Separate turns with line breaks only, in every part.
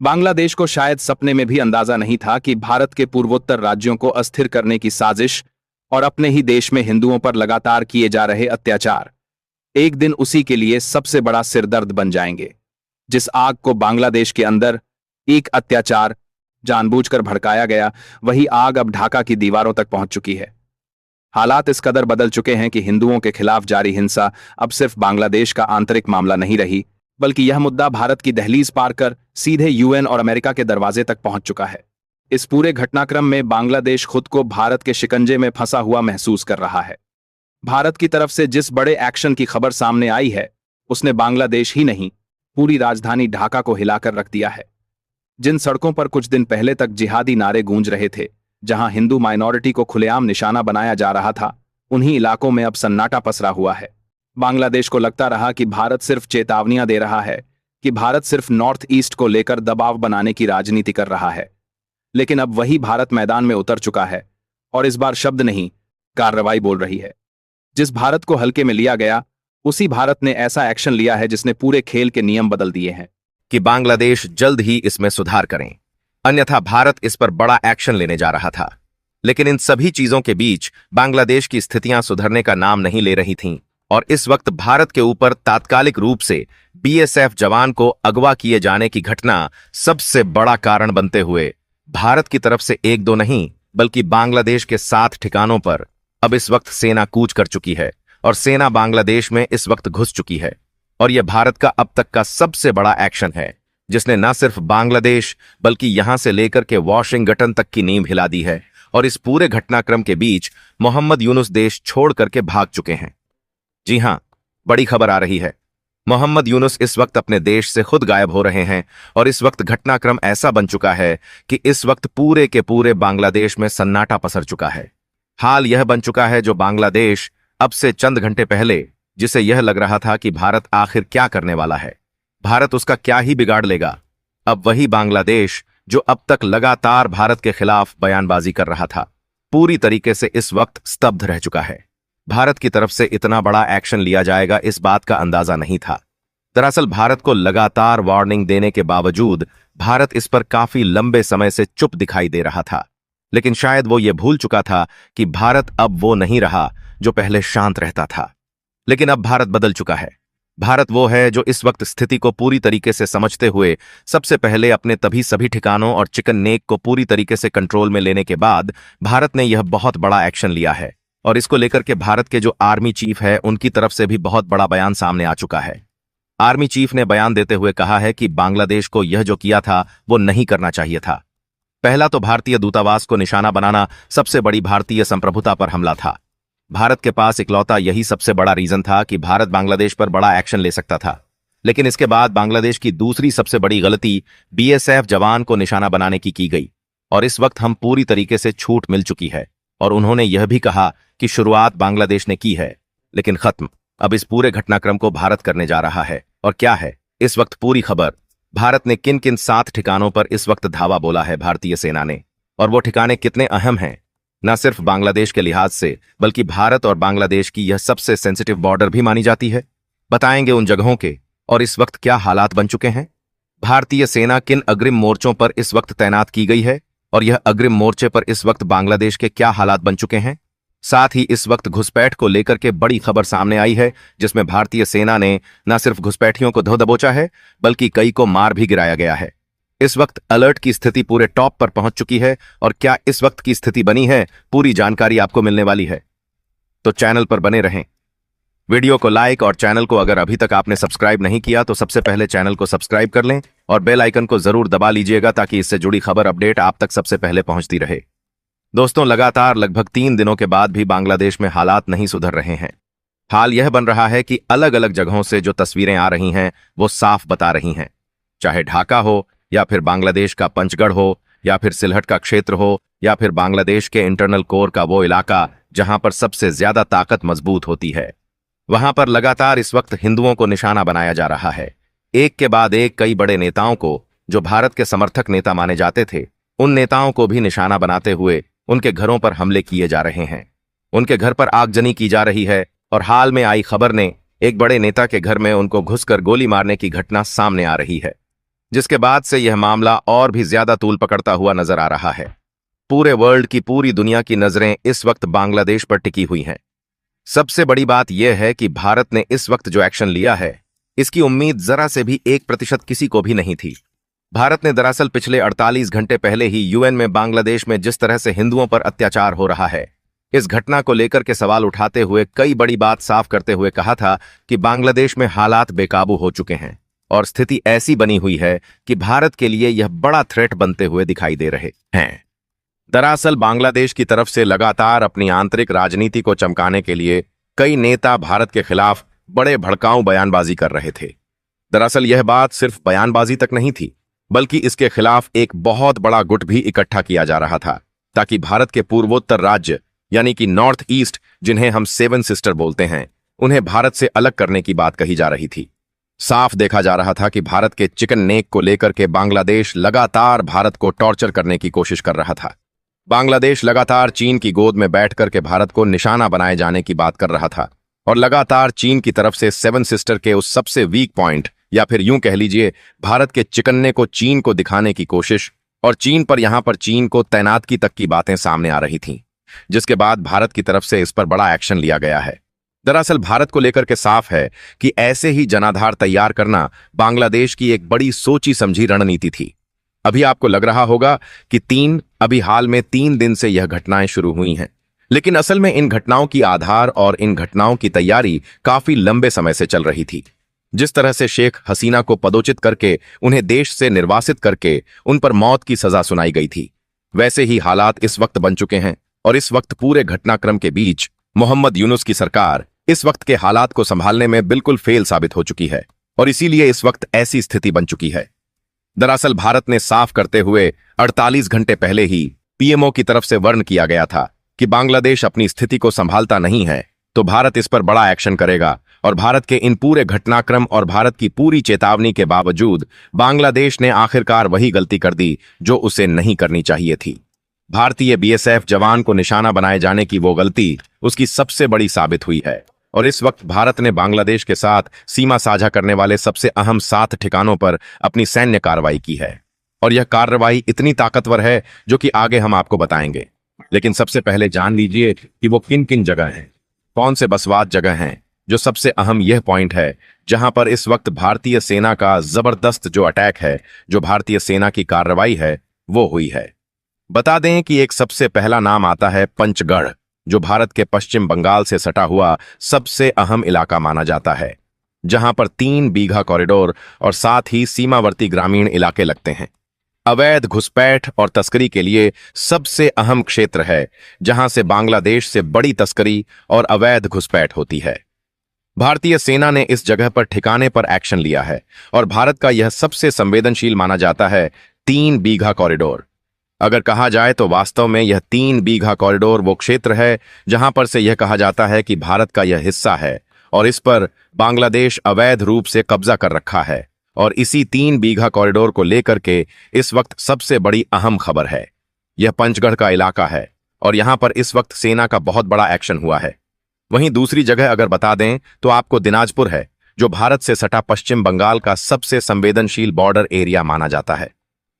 बांग्लादेश को शायद सपने में भी अंदाजा नहीं था कि भारत के पूर्वोत्तर राज्यों को अस्थिर करने की साजिश और अपने ही देश में हिंदुओं पर लगातार किए जा रहे अत्याचार एक दिन उसी के लिए सबसे बड़ा सिरदर्द बन जाएंगे। जिस आग को बांग्लादेश के अंदर एक अत्याचार जानबूझकर भड़काया गया, वही आग अब ढाका की दीवारों तक पहुंच चुकी है। हालात इस कदर बदल चुके हैं कि हिंदुओं के खिलाफ जारी हिंसा अब सिर्फ बांग्लादेश का आंतरिक मामला नहीं रही, बल्कि यह मुद्दा भारत की दहलीज पार कर सीधे यूएन और अमेरिका के दरवाजे तक पहुंच चुका है। इस पूरे घटनाक्रम में बांग्लादेश खुद को भारत के शिकंजे में फंसा हुआ महसूस कर रहा है। भारत की तरफ से जिस बड़े एक्शन की खबर सामने आई है, उसने बांग्लादेश ही नहीं, पूरी राजधानी ढाका को हिलाकर रख दिया है। जिन सड़कों पर कुछ दिन पहले तक जिहादी नारे गूंज रहे थे, जहां हिंदू माइनॉरिटी को खुलेआम निशाना बनाया जा रहा था, उन्हीं इलाकों में अब सन्नाटा पसरा हुआ है। बांग्लादेश को लगता रहा कि भारत सिर्फ चेतावनियां दे रहा है, कि भारत सिर्फ नॉर्थ ईस्ट को लेकर दबाव बनाने की राजनीति कर रहा है। लेकिन अब वही भारत मैदान में उतर चुका है और इस बार शब्द नहीं, कार्रवाई बोल रही है। जिस भारत को हल्के में लिया गया, उसी भारत ने ऐसा एक्शन लिया है जिसने पूरे खेल के नियम बदल दिए हैं।
कि बांग्लादेश जल्द ही इसमें सुधार करें, अन्यथा भारत इस पर बड़ा एक्शन लेने जा रहा था। लेकिन इन सभी चीजों के बीच बांग्लादेश की स्थितियां सुधरने का नाम नहीं ले रही थीं और इस वक्त भारत के ऊपर तात्कालिक रूप से बीएसएफ जवान को अगवा किए जाने की घटना सबसे बड़ा कारण बनते हुए भारत की तरफ से एक दो नहीं बल्कि बांग्लादेश के 7 ठिकानों पर अब इस वक्त सेना कूच कर चुकी है और सेना बांग्लादेश में इस वक्त घुस चुकी है। और यह भारत का अब तक का सबसे बड़ा एक्शन है, जिसने न सिर्फ बांग्लादेश बल्कि यहां से लेकर के वॉशिंगटन तक की नींव हिला दी है। और इस पूरे घटनाक्रम के बीच मोहम्मद यूनुस देश छोड़ करके भाग चुके हैं। जी हां, बड़ी खबर आ रही है। मोहम्मद यूनुस इस वक्त अपने देश से खुद गायब हो रहे हैं और इस वक्त घटनाक्रम ऐसा बन चुका है कि इस वक्त पूरे के पूरे बांग्लादेश में सन्नाटा पसर चुका है। हाल यह बन चुका है जो बांग्लादेश अब से चंद घंटे पहले जिसे यह लग रहा था कि भारत आखिर क्या करने वाला है, भारत उसका क्या ही बिगाड़ लेगा, अब वही बांग्लादेश जो अब तक लगातार भारत के खिलाफ बयानबाजी कर रहा था, पूरी तरीके से इस वक्त स्तब्ध रह चुका है। भारत की तरफ से इतना बड़ा एक्शन लिया जाएगा इस बात का अंदाजा नहीं था। दरअसल भारत को लगातार वार्निंग देने के बावजूद भारत इस पर काफी लंबे समय से चुप दिखाई दे रहा था। लेकिन शायद वो ये भूल चुका था कि भारत अब वो नहीं रहा जो पहले शांत रहता था। लेकिन अब भारत बदल चुका है। भारत वो है जो इस वक्त स्थिति को पूरी तरीके से समझते हुए सबसे पहले अपने तभी सभी ठिकानों और चिकन नेक को पूरी तरीके से कंट्रोल में लेने के बाद भारत ने यह बहुत बड़ा एक्शन लिया है। और इसको लेकर के भारत के जो आर्मी चीफ है उनकी तरफ से भी बहुत बड़ा बयान सामने आ चुका है। आर्मी चीफ ने बयान देते हुए कहा है कि बांग्लादेश को यह जो किया था वो नहीं करना चाहिए था। पहला तो भारतीय दूतावास को निशाना बनाना सबसे बड़ी भारतीय संप्रभुता पर हमला था। भारत के पास इकलौता यही सबसे बड़ा रीजन था कि भारत बांग्लादेश पर बड़ा एक्शन ले सकता था। लेकिन इसके बाद बांग्लादेश की दूसरी सबसे बड़ी गलती बीएसएफ जवान को निशाना बनाने की गई और इस वक्त हम पूरी तरीके से छूट मिल चुकी है। और उन्होंने यह भी कहा कि शुरुआत बांग्लादेश ने की है, लेकिन खत्म अब इस पूरे घटनाक्रम को भारत करने जा रहा है। और क्या है इस वक्त पूरी खबर, भारत ने किन किन 7 ठिकानों पर इस वक्त धावा बोला है भारतीय सेना ने, और वो ठिकाने कितने अहम हैं न सिर्फ बांग्लादेश के लिहाज से बल्कि भारत और बांग्लादेश की यह सबसे सेंसिटिव बॉर्डर भी मानी जाती है। बताएंगे उन जगहों के और इस वक्त क्या हालात बन चुके हैं, भारतीय सेना किन अग्रिम मोर्चों पर इस वक्त तैनात की गई है और यह अग्रिम मोर्चे पर इस वक्त बांग्लादेश के क्या हालात बन चुके हैं। साथ ही इस वक्त घुसपैठ को लेकर के बड़ी खबर सामने आई है, जिसमें भारतीय सेना ने न सिर्फ घुसपैठियों को धो दबोचा है बल्कि कई को मार भी गिराया गया है। इस वक्त अलर्ट की स्थिति पूरे टॉप पर पहुंच चुकी है और क्या इस वक्त की स्थिति बनी है, पूरी जानकारी आपको मिलने वाली है। तो चैनल पर बने रहें, वीडियो को लाइक और चैनल को अगर अभी तक आपने सब्सक्राइब नहीं किया तो सबसे पहले चैनल को सब्सक्राइब कर लें और बेल आइकन को जरूर दबा लीजिएगा ताकि इससे जुड़ी खबर अपडेट आप तक सबसे पहले पहुंचती रहे। दोस्तों, लगातार लगभग 3 दिनों के बाद भी बांग्लादेश में हालात नहीं सुधर रहे हैं। हाल यह बन रहा है कि अलग अलग जगहों से जो तस्वीरें आ रही हैं वो साफ बता रही हैं, चाहे ढाका हो या फिर बांग्लादेश का पंचगढ़ हो या फिर सिलहट का क्षेत्र हो या फिर बांग्लादेश के इंटरनल कोर का वो इलाका जहां पर सबसे ज्यादा ताकत मजबूत होती है, वहां पर लगातार इस वक्त हिंदुओं को निशाना बनाया जा रहा है। एक के बाद एक कई बड़े नेताओं को जो भारत के समर्थक नेता माने जाते थे, उन नेताओं को भी निशाना बनाते हुए उनके घरों पर हमले किए जा रहे हैं, उनके घर पर आगजनी की जा रही है। और हाल में आई खबर ने एक बड़े नेता के घर में उनको घुसकर गोली मारने की घटना सामने आ रही है। जिसके बाद से यह मामला और भी ज्यादा तूल पकड़ता हुआ नजर आ रहा है। पूरे वर्ल्ड की, पूरी दुनिया की नजरें इस वक्त बांग्लादेश पर टिकी हुई हैं। सबसे बड़ी बात यह है कि भारत ने इस वक्त जो एक्शन लिया है, इसकी उम्मीद जरा से भी 1% किसी को भी नहीं थी। भारत ने दरअसल पिछले 48 घंटे पहले ही यूएन में बांग्लादेश में जिस तरह से हिंदुओं पर अत्याचार हो रहा है, इस घटना को लेकर के सवाल उठाते हुए कई बड़ी बात साफ करते हुए कहा था कि बांग्लादेश में हालात बेकाबू हो चुके हैं और स्थिति ऐसी बनी हुई है कि भारत के लिए यह बड़ा थ्रेट बनते हुए दिखाई दे रहे हैं। दरअसल बांग्लादेश की तरफ से लगातार अपनी आंतरिक राजनीति को चमकाने के लिए कई नेता भारत के खिलाफ बड़े भड़काऊ बयानबाजी कर रहे थे। दरअसल यह बात सिर्फ बयानबाजी तक नहीं थी, बल्कि इसके खिलाफ एक बहुत बड़ा गुट भी इकट्ठा किया जा रहा था, ताकि भारत के पूर्वोत्तर राज्य यानी कि नॉर्थ ईस्ट, जिन्हें हम 7 सिस्टर बोलते हैं, उन्हें भारत से अलग करने की बात कही जा रही थी। साफ देखा जा रहा था कि भारत के चिकन नेक को लेकर के बांग्लादेश लगातार भारत को टॉर्चर करने की कोशिश कर रहा था। बांग्लादेश लगातार चीन की गोद में बैठ करके भारत को निशाना बनाए जाने की बात कर रहा था और लगातार चीन की तरफ से 7 सिस्टर के उस सबसे वीक पॉइंट, या फिर यूं कह लीजिए भारत के चिकन्ने को चीन को दिखाने की कोशिश, और चीन पर यहां पर चीन को तैनातगी तक की बातें सामने आ रही थीं, जिसके बाद भारत की तरफ से इस पर बड़ा एक्शन लिया गया है। दरअसल भारत को लेकर के साफ है कि ऐसे ही जनाधार तैयार करना बांग्लादेश की एक बड़ी सोची समझी रणनीति थी। अभी आपको लग रहा होगा कि अभी हाल में 3 दिन से यह घटनाएं शुरू हुई हैं, लेकिन असल में इन घटनाओं की आधार और इन घटनाओं की तैयारी काफी लंबे समय से चल रही थी। जिस तरह से शेख हसीना को पदोचित करके उन्हें देश से निर्वासित करके उन पर मौत की सजा सुनाई गई थी, वैसे ही हालात इस वक्त बन चुके हैं। और इस वक्त पूरे घटनाक्रम के बीच मोहम्मद यूनुस की सरकार इस वक्त के हालात को संभालने में बिल्कुल फेल साबित हो चुकी है और इसीलिए इस वक्त ऐसी स्थिति बन चुकी है। दरअसल भारत ने साफ करते हुए 48 घंटे पहले ही पीएमओ की तरफ से वार्न किया गया था कि बांग्लादेश अपनी स्थिति को संभालता नहीं है तो भारत इस पर बड़ा एक्शन करेगा। और भारत के इन पूरे घटनाक्रम और भारत की पूरी चेतावनी के बावजूद बांग्लादेश ने आखिरकार वही गलती कर दी जो उसे नहीं करनी चाहिए थी। भारतीय बीएसएफ जवान को निशाना बनाए जाने की वो गलती उसकी सबसे बड़ी साबित हुई है। और इस वक्त भारत ने बांग्लादेश के साथ सीमा साझा करने वाले सबसे अहम 7 ठिकानों पर अपनी सैन्य कार्रवाई की है और यह कार्रवाई इतनी ताकतवर है जो कि आगे हम आपको बताएंगे। लेकिन सबसे पहले जान लीजिए कि वो किन किन जगह हैं, कौन से बसवात जगह हैं। जो सबसे अहम यह पॉइंट है जहां पर इस वक्त भारतीय सेना का जबरदस्त जो अटैक है, जो भारतीय सेना की कार्रवाई है, वो हुई है। बता दें कि एक सबसे पहला नाम आता है पंचगढ़, जो भारत के पश्चिम बंगाल से सटा हुआ सबसे अहम इलाका माना जाता है, जहां पर 3 बीघा कॉरिडोर और साथ ही सीमावर्ती ग्रामीण इलाके लगते हैं। अवैध घुसपैठ और तस्करी के लिए सबसे अहम क्षेत्र है, जहां से बांग्लादेश से बड़ी तस्करी और अवैध घुसपैठ होती है। भारतीय सेना ने इस जगह पर ठिकाने पर एक्शन लिया है और भारत का यह सबसे संवेदनशील माना जाता है 3 बीघा कॉरिडोर। अगर कहा जाए तो वास्तव में यह 3 बीघा कॉरिडोर वो क्षेत्र है जहां पर से यह कहा जाता है कि भारत का यह हिस्सा है और इस पर बांग्लादेश अवैध रूप से कब्जा कर रखा है। और इसी 3 बीघा कॉरिडोर को लेकर के इस वक्त सबसे बड़ी अहम खबर है, यह पंचगढ़ का इलाका है और यहां पर इस वक्त सेना का बहुत बड़ा एक्शन हुआ है। वहीं दूसरी जगह अगर बता दें तो आपको दिनाजपुर है, जो भारत से सटा पश्चिम बंगाल का सबसे संवेदनशील बॉर्डर एरिया माना जाता है,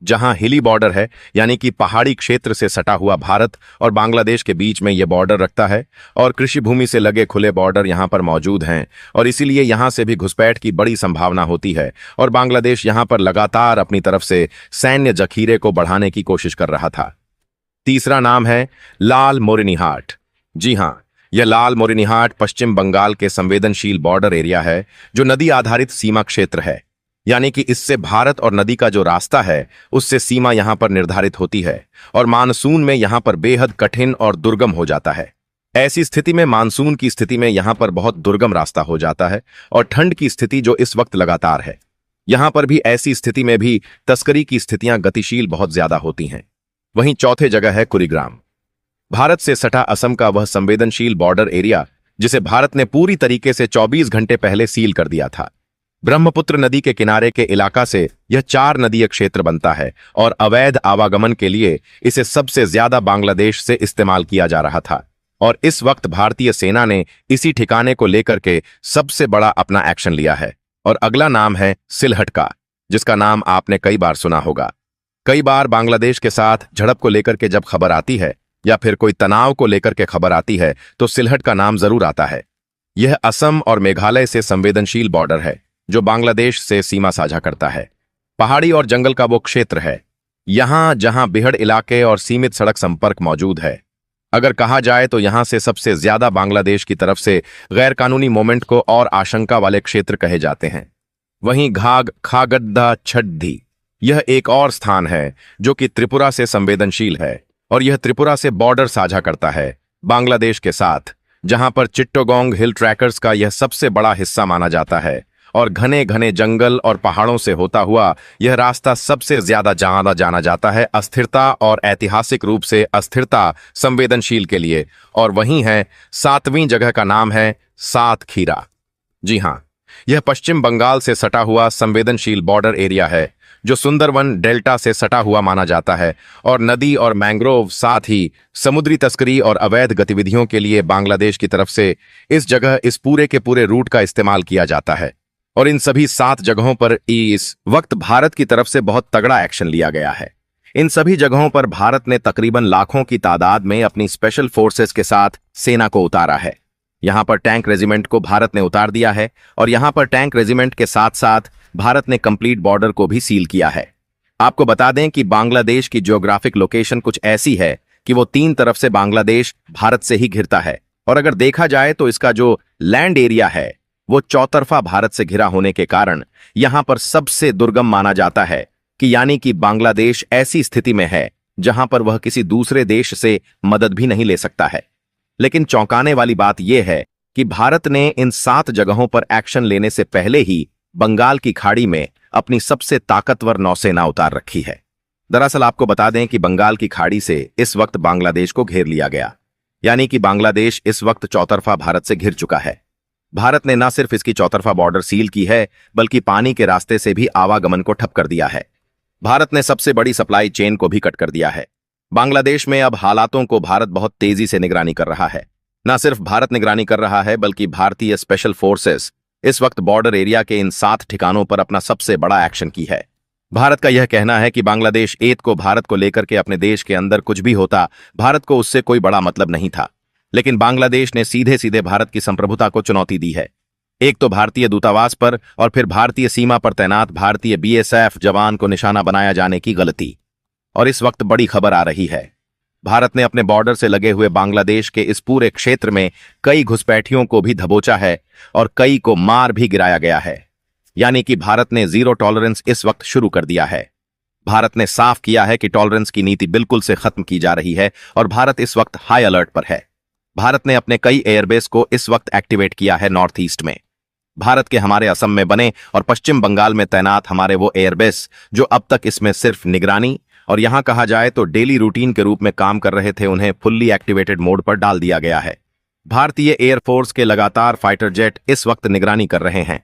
जहां हिली बॉर्डर है, यानी कि पहाड़ी क्षेत्र से सटा हुआ भारत और बांग्लादेश के बीच में यह बॉर्डर रखता है और कृषि भूमि से लगे खुले बॉर्डर यहां पर मौजूद हैं और इसीलिए यहां से भी घुसपैठ की बड़ी संभावना होती है और बांग्लादेश यहां पर लगातार अपनी तरफ से सैन्य जखीरे को बढ़ाने की कोशिश कर रहा था। तीसरा नाम है लाल मोरिनीहाट। जी हां, यह लाल मोरिनीहाट पश्चिम बंगाल के संवेदनशील बॉर्डर एरिया है, जो नदी आधारित सीमा क्षेत्र है, यानी कि इससे भारत और नदी का जो रास्ता है उससे सीमा यहां पर निर्धारित होती है और मानसून में यहां पर बेहद कठिन और दुर्गम हो जाता है। ऐसी स्थिति में मानसून की स्थिति में यहां पर बहुत दुर्गम रास्ता हो जाता है और ठंड की स्थिति जो इस वक्त लगातार है, यहां पर भी ऐसी स्थिति में भी तस्करी की स्थितियां गतिशील बहुत ज्यादा होती हैं। वहीं चौथे जगह है कुरीग्राम, भारत से सटा असम का वह संवेदनशील बॉर्डर एरिया जिसे भारत ने पूरी तरीके से 24 घंटे पहले सील कर दिया था। ब्रह्मपुत्र नदी के किनारे के इलाका से यह 4 नदीय क्षेत्र बनता है और अवैध आवागमन के लिए इसे सबसे ज्यादा बांग्लादेश से इस्तेमाल किया जा रहा था और इस वक्त भारतीय सेना ने इसी ठिकाने को लेकर के सबसे बड़ा अपना एक्शन लिया है। और अगला नाम है सिलहट का, जिसका नाम आपने कई बार सुना होगा। कई बार बांग्लादेश के साथ झड़प को लेकर के जब खबर आती है या फिर कोई तनाव को लेकर के खबर आती है तो सिलहट का नाम जरूर आता है। यह असम और मेघालय से संवेदनशील बॉर्डर है जो बांग्लादेश से सीमा साझा करता है। पहाड़ी और जंगल का वो क्षेत्र है यहां जहां बिहड़ इलाके और सीमित सड़क संपर्क मौजूद है। अगर कहा जाए तो यहां से सबसे ज्यादा बांग्लादेश की तरफ से गैर कानूनी मूवमेंट को और आशंका वाले क्षेत्र कहे जाते हैं। वहीं घाघ खागद्दा छड्डी यह एक और स्थान है जो कि त्रिपुरा से संवेदनशील है और यह त्रिपुरा से बॉर्डर साझा करता है बांग्लादेश के साथ, जहां पर चिट्टोगोंग हिल ट्रैकर्स का यह सबसे बड़ा हिस्सा माना जाता है और घने घने जंगल और पहाड़ों से होता हुआ यह रास्ता सबसे ज्यादा जाना जाता है अस्थिरता और ऐतिहासिक रूप से अस्थिरता संवेदनशील के लिए। और वहीं है 7वीं जगह का नाम है सातखीरा। जी हां, यह पश्चिम बंगाल से सटा हुआ संवेदनशील बॉर्डर एरिया है जो सुंदरवन डेल्टा से सटा हुआ माना जाता है और नदी और मैंग्रोव साथ ही समुद्री तस्करी और अवैध गतिविधियों के लिए बांग्लादेश की तरफ से इस जगह इस पूरे के पूरे रूट का इस्तेमाल किया जाता है। और इन सभी 7 जगहों पर इस वक्त भारत की तरफ से बहुत तगड़ा एक्शन लिया गया है। इन सभी जगहों पर भारत ने तकरीबन लाखों की तादाद में अपनी स्पेशल फोर्सेस के साथ सेना को उतारा है। यहां पर टैंक रेजिमेंट को भारत ने उतार दिया है और यहां पर टैंक रेजिमेंट के साथ साथ भारत ने कंप्लीट बॉर्डर को भी सील किया है। आपको बता दें कि बांग्लादेश की ज्योग्राफिक लोकेशन कुछ ऐसी है कि वो 3 तरफ से बांग्लादेश भारत से ही घिरता है और अगर देखा जाए तो इसका जो लैंड एरिया है वो चौतरफा भारत से घिरा होने के कारण यहां पर सबसे दुर्गम माना जाता है कि यानी कि बांग्लादेश ऐसी स्थिति में है जहां पर वह किसी दूसरे देश से मदद भी नहीं ले सकता है। लेकिन चौंकाने वाली बात यह है कि भारत ने इन 7 जगहों पर एक्शन लेने से पहले ही बंगाल की खाड़ी में अपनी सबसे ताकतवर नौसेना उतार रखी है। दरअसल आपको बता दें कि बंगाल की खाड़ी से इस वक्त बांग्लादेश को घेर लिया गया, यानी कि बांग्लादेश इस वक्त चौतरफा भारत से घिर चुका है। भारत ने न सिर्फ इसकी चौतरफा बॉर्डर सील की है बल्कि पानी के रास्ते से भी आवागमन को ठप कर दिया है। भारत ने सबसे बड़ी सप्लाई चेन को भी कट कर दिया है। बांग्लादेश में अब हालातों को भारत बहुत तेजी से निगरानी कर रहा है। न सिर्फ भारत निगरानी कर रहा है बल्कि भारतीय स्पेशल फोर्सेस इस वक्त बॉर्डर एरिया के इन 7 ठिकानों पर अपना सबसे बड़ा एक्शन की है। भारत का यह कहना है कि बांग्लादेश एत को भारत को लेकर के अपने देश के अंदर कुछ भी होता भारत को उससे कोई बड़ा मतलब नहीं था, लेकिन बांग्लादेश ने सीधे सीधे भारत की संप्रभुता को चुनौती दी है। एक तो भारतीय दूतावास पर और फिर भारतीय सीमा पर तैनात भारतीय बीएसएफ जवान को निशाना बनाया जाने की गलती। और इस वक्त बड़ी खबर आ रही है, भारत ने अपने बॉर्डर से लगे हुए बांग्लादेश के इस पूरे क्षेत्र में कई घुसपैठियों को भी दबोचा है और कई को मार भी गिराया गया है। यानी कि भारत ने जीरो टॉलरेंस इस वक्त शुरू कर दिया है। भारत ने साफ किया है कि टॉलरेंस की नीति बिल्कुल से खत्म की जा रही है और भारत इस वक्त हाई अलर्ट पर है। भारत ने अपने कई एयरबेस को इस वक्त एक्टिवेट किया है नॉर्थ ईस्ट में। भारत के हमारे असम में बने और पश्चिम बंगाल में तैनात हमारे वो एयरबेस जो अब तक इसमें सिर्फ निगरानी और यहां कहा जाए तो डेली रूटीन के रूप में काम कर रहे थे, उन्हें फुल्ली एक्टिवेटेड मोड पर डाल दिया गया है। भारतीय एयरफोर्स के लगातार फाइटर जेट इस वक्त निगरानी कर रहे हैं,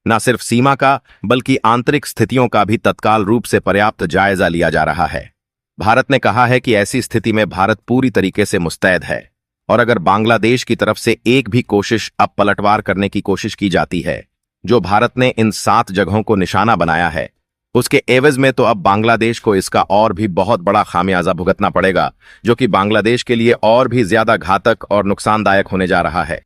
न सिर्फ सीमा का बल्कि आंतरिक स्थितियों का भी तत्काल रूप से पर्याप्त जायजा लिया जा रहा है। भारत ने कहा है कि ऐसी स्थिति में भारत पूरी तरीके से मुस्तैद है और अगर बांग्लादेश की तरफ से एक भी कोशिश अब पलटवार करने की कोशिश की जाती है, जो भारत ने इन 7 जगहों को निशाना बनाया है, उसके एवज में तो अब बांग्लादेश को इसका और भी बहुत बड़ा खामियाजा भुगतना पड़ेगा, जो कि बांग्लादेश के लिए और भी ज्यादा घातक और नुकसानदायक होने जा रहा है।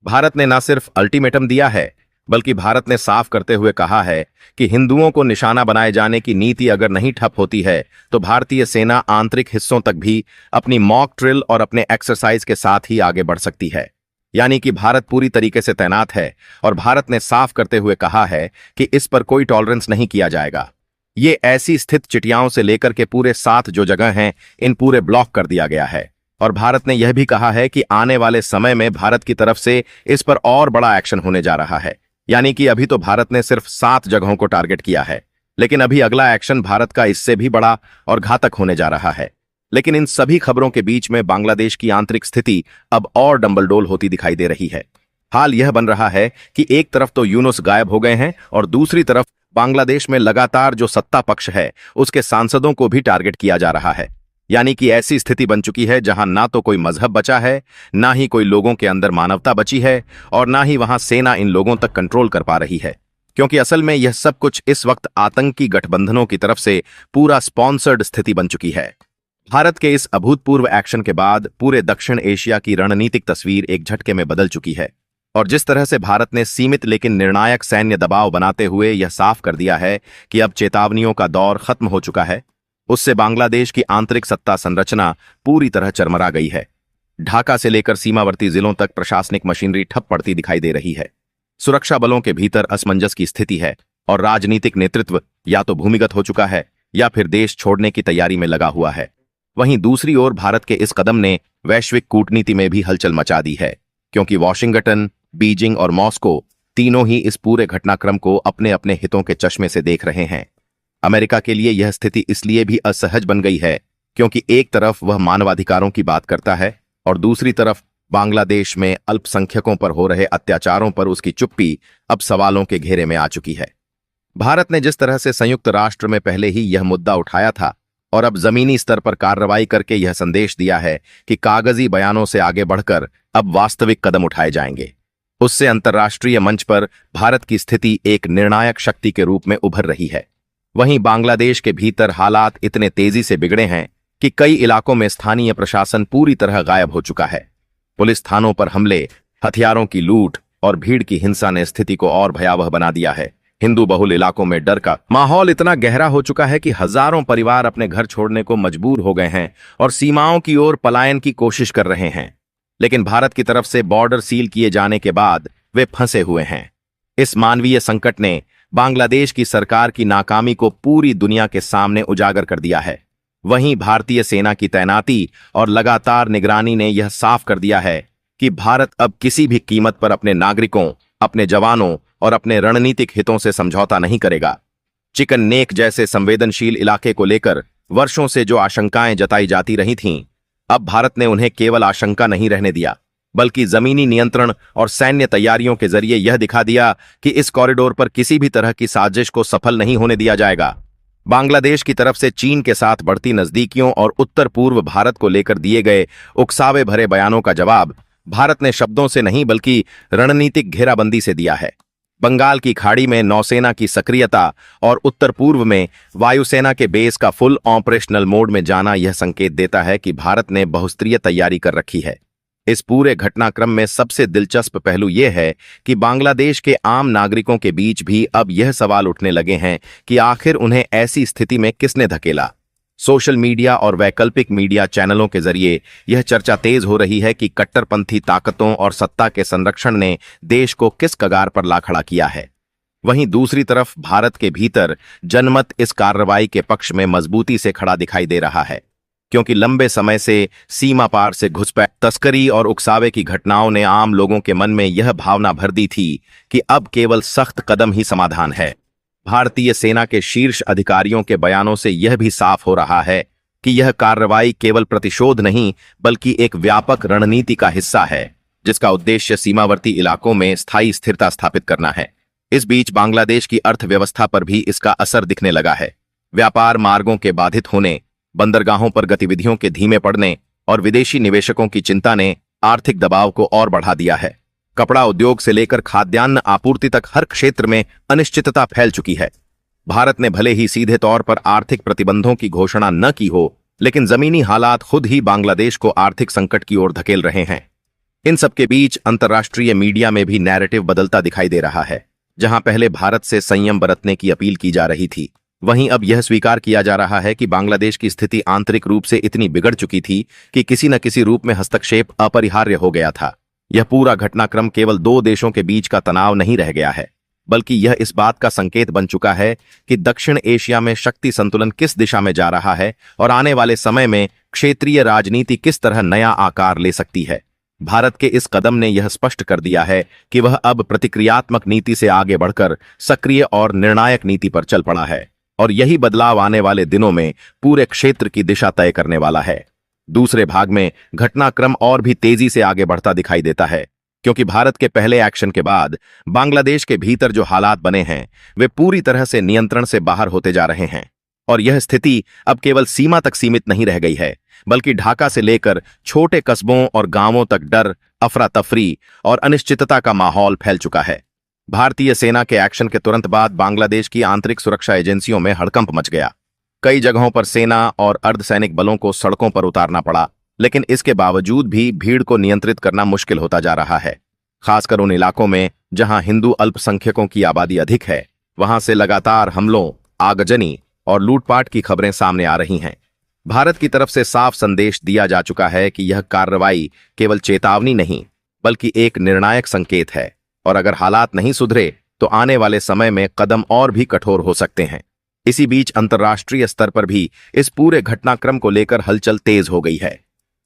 भारत ने न सिर्फ अल्टीमेटम दिया है बल्कि भारत ने साफ करते हुए कहा है कि हिंदुओं को निशाना बनाए जाने की नीति अगर नहीं ठप होती है तो भारतीय सेना आंतरिक हिस्सों तक भी अपनी मॉक ड्रिल और अपने एक्सरसाइज के साथ ही आगे बढ़ सकती है। यानी कि भारत पूरी तरीके से तैनात है और भारत ने साफ करते हुए कहा है कि इस पर कोई टॉलरेंस नहीं किया जाएगा। ये ऐसी स्थित चिटियाओं से लेकर के पूरे 7 जो जगह हैं इन पूरे ब्लॉक कर दिया गया है और भारत ने यह भी कहा है कि आने वाले समय में भारत की तरफ से इस पर और बड़ा एक्शन होने जा रहा है। यानी कि अभी तो भारत ने सिर्फ 7 जगहों को टारगेट किया है, लेकिन अभी अगला एक्शन भारत का इससे भी बड़ा और घातक होने जा रहा है। लेकिन इन सभी खबरों के बीच में बांग्लादेश की आंतरिक स्थिति अब और डंबलडोल होती दिखाई दे रही है। हाल यह बन रहा है कि एक तरफ तो यूनुस गायब हो गए हैं और दूसरी तरफ बांग्लादेश में लगातार जो सत्ता पक्ष है उसके सांसदों को भी टारगेट किया जा रहा है। यानी कि ऐसी स्थिति बन चुकी है जहां ना तो कोई मजहब बचा है, ना ही कोई लोगों के अंदर मानवता बची है और ना ही वहां सेना इन लोगों तक कंट्रोल कर पा रही है। क्योंकि असल में यह सब कुछ इस वक्त आतंकी गठबंधनों की तरफ से पूरा स्पॉन्सर्ड स्थिति बन चुकी है। भारत के इस अभूतपूर्व एक्शन के बाद पूरे दक्षिण एशिया की रणनीतिक तस्वीर एक झटके में बदल चुकी है, और जिस तरह से भारत ने सीमित लेकिन निर्णायक सैन्य दबाव बनाते हुए यह साफ कर दिया है कि अब चेतावनियों का दौर खत्म हो चुका है, उससे बांग्लादेश की आंतरिक सत्ता संरचना पूरी तरह चरमरा गई है। ढाका से लेकर सीमावर्ती जिलों तक प्रशासनिक मशीनरी ठप पड़ती दिखाई दे रही है। सुरक्षा बलों के भीतर असमंजस की स्थिति है और राजनीतिक नेतृत्व या तो भूमिगत हो चुका है या फिर देश छोड़ने की तैयारी में लगा हुआ है। वहीं दूसरी ओर भारत के इस कदम ने वैश्विक कूटनीति में भी हलचल मचा दी है, क्योंकि वॉशिंगटन, बीजिंग और मॉस्को तीनों ही इस पूरे घटनाक्रम को अपने अपने हितों के चश्मे से देख रहे हैं। अमेरिका के लिए यह स्थिति इसलिए भी असहज बन गई है क्योंकि एक तरफ वह मानवाधिकारों की बात करता है और दूसरी तरफ बांग्लादेश में अल्पसंख्यकों पर हो रहे अत्याचारों पर उसकी चुप्पी अब सवालों के घेरे में आ चुकी है। भारत ने जिस तरह से संयुक्त राष्ट्र में पहले ही यह मुद्दा उठाया था और अब जमीनी स्तर पर कार्रवाई करके यह संदेश दिया है कि कागजी बयानों से आगे बढ़कर अब वास्तविक कदम उठाए जाएंगे, उससे अंतर्राष्ट्रीय मंच पर भारत की स्थिति एक निर्णायक शक्ति के रूप में उभर रही है। वहीं बांग्लादेश के भीतर हालात इतने तेजी से बिगड़े हैं कि कई इलाकों में स्थानीय प्रशासन पूरी तरह गायब हो चुका है। पुलिस थानों पर हमले, हथियारों की लूट और भीड़ की हिंसा ने स्थिति को और भयावह बना दिया है। हिंदू बहुल इलाकों में डर का माहौल इतना गहरा हो चुका है कि हजारों परिवार अपने घर छोड़ने को मजबूर हो गए हैं और सीमाओं की ओर पलायन की कोशिश कर रहे हैं। लेकिन भारत की तरफ से बॉर्डर सील किए जाने के बाद वे फंसे हुए हैं। इस मानवीय संकट ने बांग्लादेश की सरकार की नाकामी को पूरी दुनिया के सामने उजागर कर दिया है। वहीं भारतीय सेना की तैनाती और लगातार निगरानी ने यह साफ कर दिया है कि भारत अब किसी भी कीमत पर अपने नागरिकों, अपने जवानों और अपने रणनीतिक हितों से समझौता नहीं करेगा। चिकन नेक जैसे संवेदनशील इलाके को लेकर वर्षों से जो आशंकाएं जताई जाती रही थीं, अब भारत ने उन्हें केवल आशंका नहीं रहने दिया, बल्कि जमीनी नियंत्रण और सैन्य तैयारियों के जरिए यह दिखा दिया कि इस कॉरिडोर पर किसी भी तरह की साजिश को सफल नहीं होने दिया जाएगा। बांग्लादेश की तरफ से चीन के साथ बढ़ती नजदीकियों और उत्तर पूर्व भारत को लेकर दिए गए उकसावे भरे बयानों का जवाब भारत ने शब्दों से नहीं बल्कि रणनीतिक घेराबंदी से दिया है। बंगाल की खाड़ी में नौसेना की सक्रियता और उत्तर पूर्व में वायुसेना के बेस का फुल ऑपरेशनल मोड में जाना यह संकेत देता है कि भारत ने बहुस्तरीय तैयारी कर रखी है। इस पूरे घटनाक्रम में सबसे दिलचस्प पहलू यह है कि बांग्लादेश के आम नागरिकों के बीच भी अब यह सवाल उठने लगे हैं कि आखिर उन्हें ऐसी स्थिति में किसने धकेला। सोशल मीडिया और वैकल्पिक मीडिया चैनलों के जरिए यह चर्चा तेज हो रही है कि कट्टरपंथी ताकतों और सत्ता के संरक्षण ने देश को किस कगार पर ला खड़ा किया है। वहीं दूसरी तरफ भारत के भीतर जनमत इस कार्रवाई के पक्ष में मजबूती से खड़ा दिखाई दे रहा है, क्योंकि लंबे समय से सीमा पार से घुसपैठ, तस्करी और उकसावे की घटनाओं ने आम लोगों के मन में यह भावना भर दी थी कि अब केवल सख्त कदम ही समाधान है। भारतीय सेना के शीर्ष अधिकारियों के बयानों से यह भी साफ हो रहा है कि यह कार्रवाई केवल प्रतिशोध नहीं बल्कि एक व्यापक रणनीति का हिस्सा है, जिसका उद्देश्य सीमावर्ती इलाकों में स्थायी स्थिरता स्थापित करना है। इस बीच बांग्लादेश की अर्थव्यवस्था पर भी इसका असर दिखने लगा है। व्यापार मार्गों के बाधित होने, बंदरगाहों पर गतिविधियों के धीमे पड़ने और विदेशी निवेशकों की चिंता ने आर्थिक दबाव को और बढ़ा दिया है। कपड़ा उद्योग से लेकर खाद्यान्न आपूर्ति तक हर क्षेत्र में अनिश्चितता फैल चुकी है। भारत ने भले ही सीधे तौर पर आर्थिक प्रतिबंधों की घोषणा न की हो, लेकिन जमीनी हालात खुद ही बांग्लादेश को आर्थिक संकट की ओर धकेल रहे हैं। इन सबके बीच अंतर्राष्ट्रीय मीडिया में भी नैरेटिव बदलता दिखाई दे रहा है। जहां पहले भारत से संयम बरतने की अपील की जा रही थी, वहीं अब यह स्वीकार किया जा रहा है कि बांग्लादेश की स्थिति आंतरिक रूप से इतनी बिगड़ चुकी थी कि किसी न किसी रूप में हस्तक्षेप अपरिहार्य हो गया था। यह पूरा घटनाक्रम केवल दो देशों के बीच का तनाव नहीं रह गया है, बल्कि यह इस बात का संकेत बन चुका है कि दक्षिण एशिया में शक्ति संतुलन किस दिशा में जा रहा है और आने वाले समय में क्षेत्रीय राजनीति किस तरह नया आकार ले सकती है। भारत के इस कदम ने यह स्पष्ट कर दिया है कि वह अब प्रतिक्रियात्मक नीति से आगे बढ़कर सक्रिय और निर्णायक नीति पर चल पड़ा है, और यही बदलाव आने वाले दिनों में पूरे क्षेत्र की दिशा तय करने वाला है। दूसरे भाग में घटनाक्रम और भी तेजी से आगे बढ़ता दिखाई देता है, क्योंकि भारत के पहले एक्शन के बाद बांग्लादेश के भीतर जो हालात बने हैं वे पूरी तरह से नियंत्रण से बाहर होते जा रहे हैं, और यह स्थिति अब केवल सीमा तक सीमित नहीं रह गई है, बल्कि ढाका से लेकर छोटे कस्बों और गांवों तक डर, अफरा तफरी और अनिश्चितता का माहौल फैल चुका है। भारतीय सेना के एक्शन के तुरंत बाद बांग्लादेश की आंतरिक सुरक्षा एजेंसियों में हड़कंप मच गया। कई जगहों पर सेना और अर्धसैनिक बलों को सड़कों पर उतारना पड़ा, लेकिन इसके बावजूद भी भीड़ को नियंत्रित करना मुश्किल होता जा रहा है। खासकर उन इलाकों में जहां हिंदू अल्पसंख्यकों की आबादी अधिक है, वहां से लगातार हमलों, आगजनी और लूटपाट की खबरें सामने आ रही हैं। भारत की तरफ से साफ संदेश दिया जा चुका है कि यह कार्रवाई केवल चेतावनी नहीं, बल्कि एक निर्णायक संकेत है, और अगर हालात नहीं सुधरे तो आने वाले समय में कदम और भी कठोर हो सकते हैं। इसी बीच अंतर्राष्ट्रीय स्तर पर भी इस पूरे घटनाक्रम को लेकर हलचल तेज हो गई है।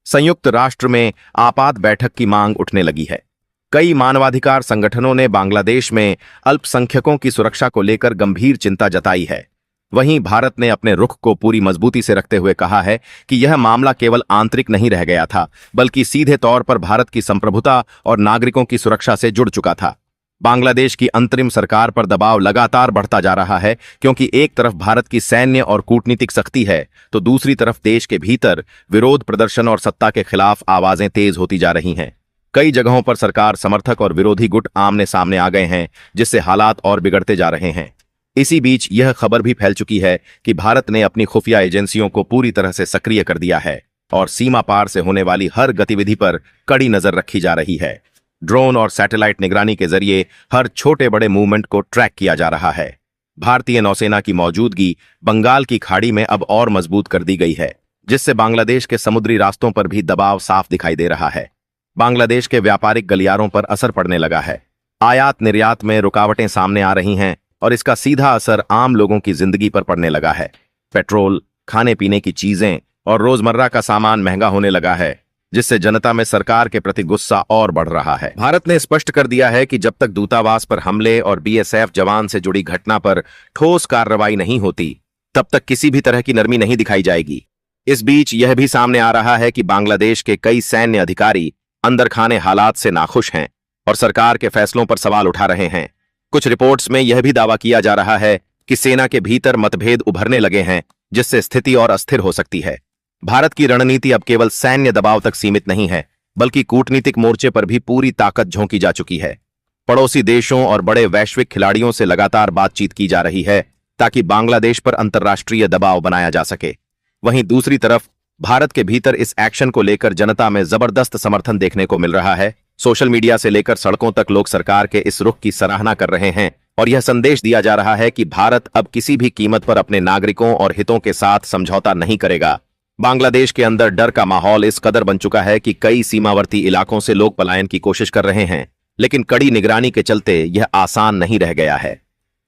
संयुक्त राष्ट्र में आपात बैठक की मांग उठने लगी है। कई मानवाधिकार संगठनों ने बांग्लादेश में अल्पसंख्यकों की सुरक्षा को लेकर गंभीर चिंता जताई है। वहीं भारत ने अपने रुख को पूरी मजबूती से रखते हुए कहा है कि यह मामला केवल आंतरिक नहीं रह गया था, बल्कि सीधे तौर पर भारत की संप्रभुता और नागरिकों की सुरक्षा से जुड़ चुका था। बांग्लादेश की अंतरिम सरकार पर दबाव लगातार बढ़ता जा रहा है, क्योंकि एक तरफ भारत की सैन्य और कूटनीतिक सख्ती है, तो दूसरी तरफ देश के भीतर विरोध प्रदर्शन और सत्ता के खिलाफ आवाजें तेज होती जा रही हैं। कई जगहों पर सरकार समर्थक और विरोधी गुट आमने सामने आ गए हैं, जिससे हालात और बिगड़ते जा रहे हैं। इसी बीच यह खबर भी फैल चुकी है कि भारत ने अपनी खुफिया एजेंसियों को पूरी तरह से सक्रिय कर दिया है और सीमा पार से होने वाली हर गतिविधि पर कड़ी नजर रखी जा रही है। ड्रोन और सैटेलाइट निगरानी के जरिए हर छोटे बड़े मूवमेंट को ट्रैक किया जा रहा है। भारतीय नौसेना की मौजूदगी बंगाल की खाड़ी में अब और मजबूत कर दी गई है, जिससे बांग्लादेश के समुद्री रास्तों पर भी दबाव साफ दिखाई दे रहा है। बांग्लादेश के व्यापारिक गलियारों पर असर पड़ने लगा है। आयात निर्यात में रुकावटें सामने आ रही हैं और इसका सीधा असर आम लोगों की जिंदगी पर पड़ने लगा है। पेट्रोल, खाने पीने की चीजें और रोजमर्रा का सामान महंगा होने लगा है, जिससे जनता में सरकार के प्रति गुस्सा और बढ़ रहा है। भारत ने स्पष्ट कर दिया है कि जब तक दूतावास पर हमले और बीएसएफ जवान से जुड़ी घटना पर ठोस कार्रवाई नहीं होती, तब तक किसी भी तरह की नरमी नहीं दिखाई जाएगी। इस बीच यह भी सामने आ रहा है कि बांग्लादेश के कई सैन्य अधिकारी अंदर खाने हालात से नाखुश हैं और सरकार के फैसलों पर सवाल उठा रहे हैं। कुछ रिपोर्ट्स में यह भी दावा किया जा रहा है कि सेना के भीतर मतभेद उभरने लगे हैं, जिससे स्थिति और अस्थिर हो सकती है। भारत की रणनीति अब केवल सैन्य दबाव तक सीमित नहीं है, बल्कि कूटनीतिक मोर्चे पर भी पूरी ताकत झोंकी जा चुकी है। पड़ोसी देशों और बड़े वैश्विक खिलाड़ियों से लगातार बातचीत की जा रही है, ताकि बांग्लादेश पर अंतर्राष्ट्रीय दबाव बनाया जा सके। वहीं दूसरी तरफ भारत के भीतर इस एक्शन को लेकर जनता में जबरदस्त समर्थन देखने को मिल रहा है। सोशल मीडिया से लेकर सड़कों तक लोग सरकार के इस रुख की सराहना कर रहे हैं और यह संदेश दिया जा रहा है कि भारत अब किसी भी कीमत पर अपने नागरिकों और हितों के साथ समझौता नहीं करेगा। बांग्लादेश के अंदर डर का माहौल इस कदर बन चुका है कि कई सीमावर्ती इलाकों से लोग पलायन की कोशिश कर रहे हैं, लेकिन कड़ी निगरानी के चलते यह आसान नहीं रह गया है।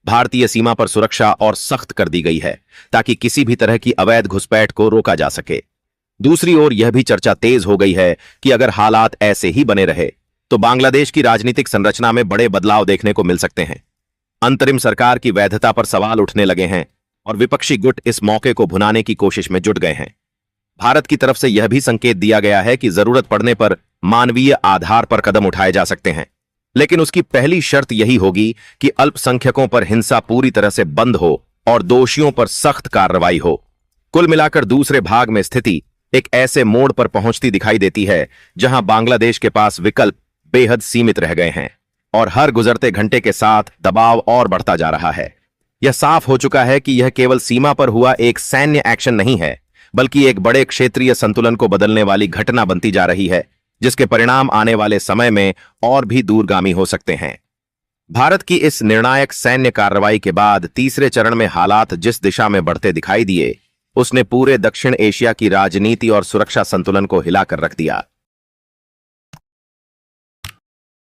भारतीय सीमा पर सुरक्षा और सख्त कर दी गई है, ताकि किसी भी तरह की अवैध घुसपैठ को रोका जा सके। दूसरी ओर यह भी चर्चा तेज हो गई है कि अगर हालात ऐसे ही बने रहे तो बांग्लादेश की राजनीतिक संरचना में बड़े बदलाव देखने को मिल सकते हैं। अंतरिम सरकार की वैधता पर सवाल उठने लगे हैं और विपक्षी गुट इस मौके को भुनाने की कोशिश में जुट गए हैं। भारत की तरफ से यह भी संकेत दिया गया है कि जरूरत पड़ने पर मानवीय आधार पर कदम उठाए जा सकते हैं, लेकिन उसकी पहली शर्त यही होगी कि अल्पसंख्यकों पर हिंसा पूरी तरह से बंद हो और दोषियों पर सख्त कार्रवाई हो। कुल मिलाकर दूसरे भाग में स्थिति एक ऐसे मोड़ पर पहुंचती दिखाई देती है जहां बांग्लादेश के पास विकल्प बेहद सीमित रह गए हैं और हर गुजरते घंटे के साथ दबाव और बढ़ता जा रहा है। यह साफ हो चुका है कि यह केवल सीमा पर हुआ एक सैन्य एक्शन नहीं है, बल्कि एक बड़े क्षेत्रीय संतुलन को बदलने वाली घटना बनती जा रही है, जिसके परिणाम आने वाले समय में और भी दूरगामी हो सकते हैं। भारत की इस निर्णायक सैन्य कार्रवाई के बाद तीसरे चरण में हालात जिस दिशा में बढ़ते दिखाई दिए, उसने पूरे दक्षिण एशिया की राजनीति और सुरक्षा संतुलन को हिलाकर रख दिया।